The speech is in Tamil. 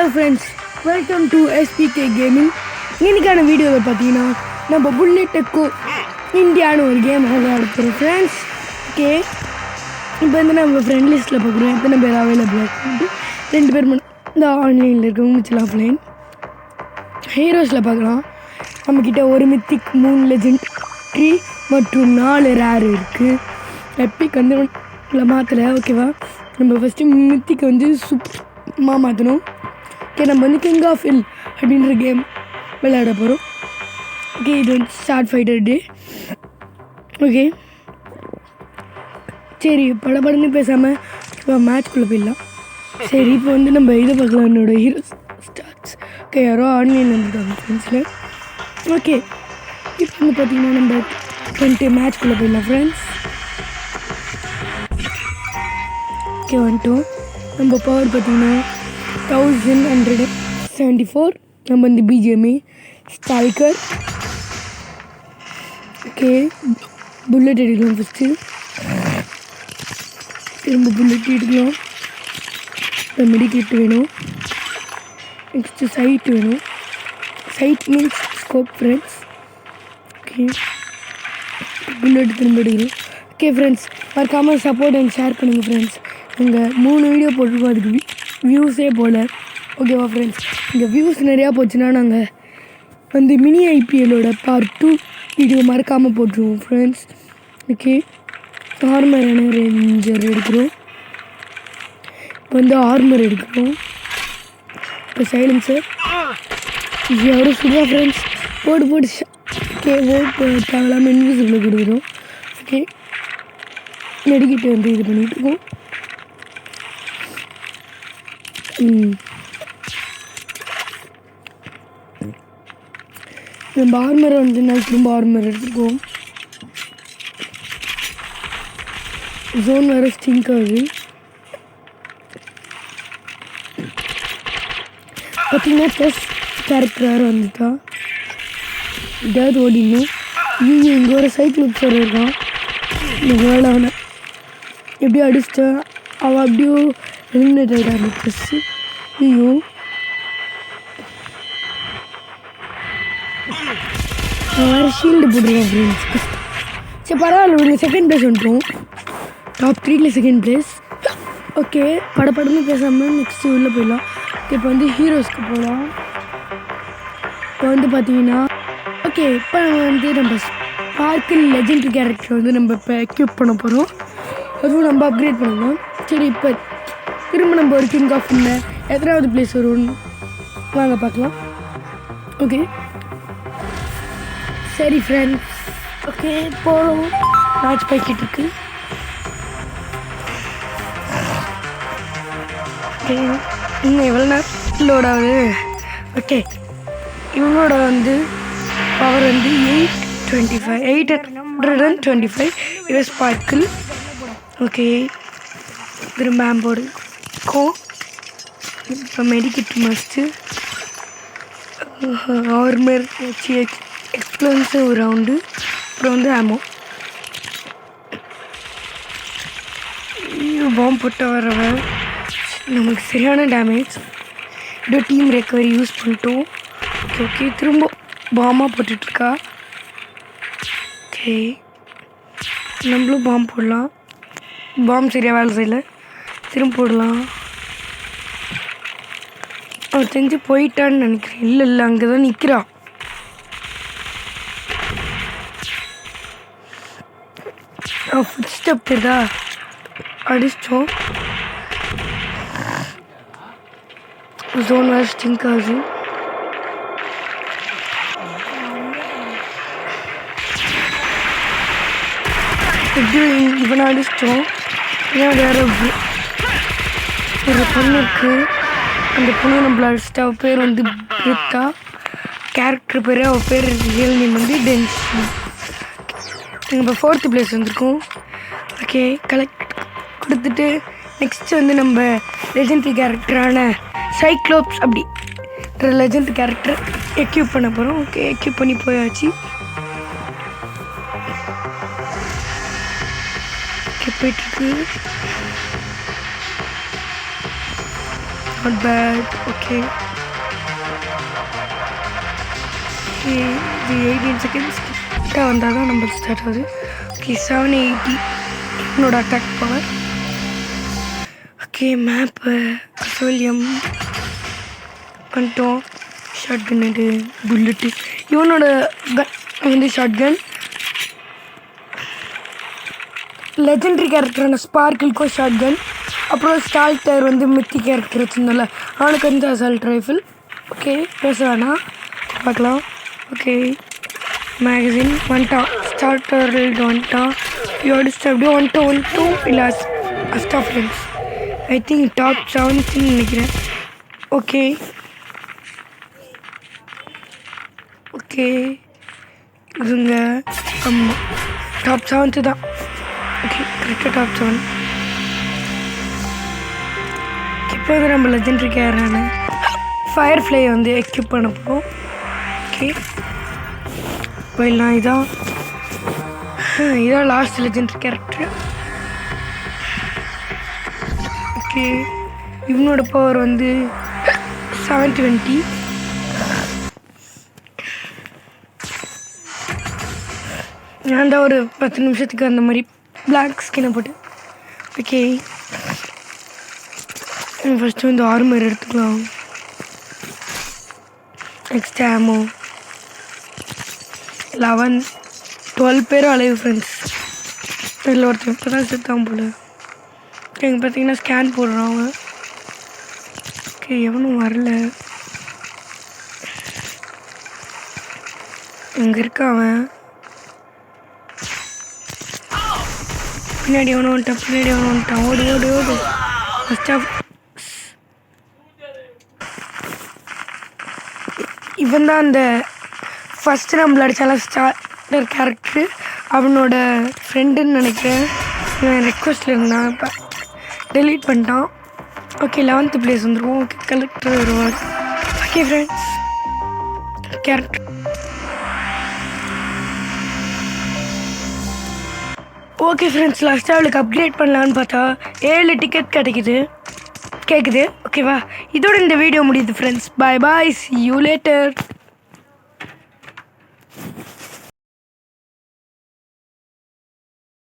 Hello friends, welcome to SPK gaming. இன்னைக்கான வீடியோவில் பார்த்தீங்கன்னா நம்ம புல்லட் டெக்கோ இந்தியான்னு ஒரு கேம் விளையாட போகிறோம் ஃப்ரெண்ட்ஸ். ஓகே, இப்போ வந்து நம்ம ஃப்ரெண்ட் லிஸ்ட்டில் பார்க்குறோம் எத்தனை பேர் அவைலபிளாக இருக்குன்ட்டு. 2 பேர் இந்த ஆன்லைனில் இருக்கவங்க மிச்சம் ஆஃப்லைன். ஹீரோஸில் பார்க்கலாம், நம்மக்கிட்ட ஒரு மித்திக் 3 லெஜெண்டரி மற்றும் 4 ரேர் இருக்குது. எப்பிக் வந்து மாற்றலை. ஓகேவா, நம்ம ஃபஸ்ட்டு மித்திக்கு வந்து சூப்பராக மாற்றணும். ஓகே, நம்ம வந்து கிங் ஆஃப் ஹில் அப்படின்ற கேம் விளையாட போகிறோம். ஓகே, இது வந்து ஸ்டார்ட் ஃபைட்டர் டே. ஓகே சரி, படப்படன்னு பேசாமல் இப்போ மேட்ச்குள்ளே போயிடலாம். சரி, இப்போ வந்து நம்ம இதை பார்க்கலாம். என்னோட ஹீரோ ஸ்டார்ட்ஸ். ஓகே, யாரோ ஆன்லைன் வந்துருக்காங்க ஃப்ரெண்ட்ஸில். ஓகே, இப்போ வந்து பார்த்திங்கன்னா நம்ம வந்துட்டு மேட்ச்குள்ளே போயிடலாம் ஃப்ரெண்ட்ஸ். ஓகே, வந்துட்டோம். நம்ம பவர் பார்த்திங்கன்னா 1174. நம்ம வந்து பிஜிஎம்ஏ ஸ்ட்ரைக்கர். ஓகே, புல்லட் எடுக்கலாம் ஃபஸ்ட்டு. திரும்ப புல்லட் எடுக்கலாம். இப்போ மெடிக்கேட் வேணும். நெக்ஸ்ட்டு சைட் வேணும். Sight means scope friends. Okay, bullet திரும்ப எடுக்கணும். ஓகே ஃப்ரெண்ட்ஸ், மறக்காமல் சப்போர்ட் அண்ட் ஷேர் பண்ணுங்கள் ஃப்ரெண்ட்ஸ். நாங்கள் 3 வீடியோ போட்டிருக்கோம், அதுக்கு வியூஸே போல். ஓகேவா ஃப்ரெண்ட்ஸ், இங்கே வியூஸ் நிறையா போச்சுன்னா நாங்கள் வந்து மினி ஐபிஎல்லோட பார்ட் 2 வீடியோ மறக்காமல் போட்டுருவோம் ஃப்ரெண்ட்ஸ். ஓகே, ஆர்மர் ரேஞ்சர் எடுக்கிறோம். இப்போ வந்து ஆர்மர் எடுக்கிறோம். இப்போ சைலன்சர் யாரும் சுடுவா ஃப்ரெண்ட்ஸ். போட்டு ஓகே, தேவையில்லாமல் இன்விசிபிள் கொடுக்குறோம். ஓகே, மெடிக்கிட்டு வந்து இது பண்ணிகிட்ருக்கோம். நம்ம ஆர்மரை வந்து நான் திரும்ப ஆர்மர் எடுத்துக்குவோம். ஜோன் வேறு ஸ்டிங்க் ஆகுது. பார்த்தீங்கன்னா செஸ் கேரக்டர் வேறு வந்துட்டா இதாவது ஓடிடணும். இங்கே ஒரு சைக்கிள் சார் இருக்கான். இந்த வேலை அவனை எப்படியோ அடிச்சிட்டேன். அவள் அப்படியோ எலிமினேட் ஆகிட்டா அந்த ட்ரெஸ்ஸு. ஐயோ, வேறு ஷீல்டு போட்டுருக்கோம் ஃப்ரெண்ட்ஸ். சரி பரவாயில்ல, விடுங்க. செகண்ட் ப்ளேஸ் வந்துட்டோம். டாப் 3ல் செகண்ட் ப்ளேஸ். ஓகே, படப்படன்னு பேசாமல் நெக்ஸ்ட்டு உள்ளே போயிடலாம். இப்போ வந்து ஹீரோஸ்க்கு போகலாம். இப்போ வந்து பார்த்தீங்கன்னா ஓகே, இப்போ நம்ம ஸ்பார்க்கிள் லெஜெண்டரி கேரக்டர் வந்து நம்ம இப்போ எக்யூப் பண்ண போகிறோம். அதுவும் நம்ம அப்கிரேட் பண்ணணும். சரி, இப்போ திரும்ப நம்ம ஒரு கிங் ஆஃப் இல்லை எத்தனாவது ப்ளேஸ் வரும்னு வாங்க பார்க்கலாம். ஓகே சரி ஃப்ரெண்ட்ஸ், ஓகே போகிறோம். மேட்ச் போய்கிட்டு இருக்கு. ஓகே, இன்னும் எவ்வளோ நேரம் லோட் ஆகுது. ஓகே, இவங்களோட வந்து பவர் வந்து 825 இது ஸ்பார்க்கிள். ஓகே, திரும்ப ஆம்போடு இருக்கும். இப்போ மெடிக்கிட் மஸ்ட்டு ஆர்மர் வச்சு எக்ஸ்ப்ளோன்ஸிவ் ரவுண்டு. அப்புறம் வந்து ஆமோ பாம்பு போட்ட வரவன் நமக்கு சரியான டேமேஜ். இப்போ டீம் ரெக்கவரி யூஸ் பண்ணிட்டோம். ஓகே ஓகே, திரும்ப பாமாக போட்டுட்ருக்கா. ஓகே, நம்மளும் பாம்பு போடலாம். பாம்பு சரியாக வேலை செய்யல, திரும்ப போடலாம். அவன் தெரிஞ்சு போயிட்டான்னு நினைக்கிறேன். இல்லை அங்கே தான் நிற்கிறான். ஃபுட் ஸ்டெப் தெரியுதா, அடிச்சிட்டோம். ஜோன் வேறு ஸ்டிங்க் ஆகுது. எப்படியும் இவனை அடிச்சிட்டோம். ஏன் வேறு ஒரு பொண்ணு இருக்குது. அந்த பொண்ணு நம்மளை அடிச்சிட்டா. அவள் பேர் வந்து பிரித்தா. கேரக்டர் பேர், அவள் பேர் ரியல் நேம் வந்து டென்சி. நம்ம 4th ப்ளேஸ் வந்திருக்கோம். ஓகே, கலெக்ட் கொடுத்துட்டு நெக்ஸ்ட்டு வந்து நம்ம லெஜெண்டரி கேரக்டரான சைக்ளோப்ஸ் அப்படி லெஜெண்ட் கேரக்டர் எக்யூப் பண்ண போகிறோம். ஓகே, எக்யூப் பண்ணி போயாச்சு. ஓகே, போயிட்டுருக்கு. Not bad. ஓகே இது 18 செகண்ட்ஸ் கிட்ட வந்தால் தான் நம்ம ஸ்டார்ட் ஆகுது. ஓகே 780 என்னோட அட்டாக் பவர். ஓகே மேப்பு அசோலியம் பண்ணிட்டோம். ஷார்ட் கன் இது புல்லட்டு. இவனோட கன் வந்து ஷார்ட் கன். லெஜெண்டரி கேரக்டரான ஸ்பார்க்கிள்க்கும் ஷார்ட் கன். அப்புறம் ஸ்டால்டர் வந்து மித்தி கேரக்டர் வச்சுருந்தோம்ல அவனுக்கு வந்து அசால்ட் ரைஃபிள். ஓகே பேச வேணாம் பார்க்கலாம். ஓகே மேகசின் வந்துட்டான். ஸ்டார்டர் வந்துட்டான். யோடிஸ்ட் அப்படியே வந்துட்டோம் இல்லை அஸ்டா ஃப்ரெண்ட்ஸ். ஐ திங்க் டாப் 7ன்னு நினைக்கிறேன். ஓகே ஓகே இதுங்க ஆமாம் டாப் 7 தான். ஓகே கரெக்டாக டாப் 7. இப்போ வந்து நம்ம லெஜெண்டரி கேரான ஃபயர் ஃப்ளை வந்து எக்யூப் பண்ண போகிறோம். ஓகே போயிடலாம். இதான் லாஸ்ட் லெஜெண்டரி கேரக்டர். ஓகே இவனோட பவர் வந்து 720. நான் தான் ஒரு 10 நிமிஷத்துக்கு அந்த மாதிரி பிளாக் ஸ்கின்னை போட்டு. ஓகே ஃபஸ்ட்டு வந்து ஆர்மர் எடுத்துக்கலாம். நெக்ஸ்ட் ஆமோ 11 12 பேரும் அலைவு ஃப்ரெண்ட்ஸ். இதில் ஒருத்தர் இப்போ தான் செத்தான் போல். இங்கே பார்த்தீங்கன்னா ஸ்கேன் போடுறாங்க. ஓகே எவனும் வரல. எங்கே இருக்கான் அவன்? பின்னாடி எவனும் வந்துட்டான். ஓடு ஓடு ஓடு. ஃபஸ்ட் ஆஃப் இவன் தான் அந்த ஃபஸ்ட்டு நம்மள அடித்தாலும் ஸ்டார்டர் கேரக்டரு. அவனோட ஃப்ரெண்டுன்னு நினைக்கிறேன். ரெக்வஸ்ட்டில் இருந்தான். இப்போ டெலீட் பண்ணிட்டான். ஓகே 11th பிளேஸ் வந்துடுவோம். ஓகே கலெக்டர் வருவார். Okay friends character. Okay friends லாஸ்ட்டாக அவளுக்கு அப்கிரேட் பண்ணலான்னு பார்த்தா 7 டிக்கெட் கேட்குது. ஓகேவா இதோட இந்த வீடியோ முடியுது friends. Bye bye, see you later.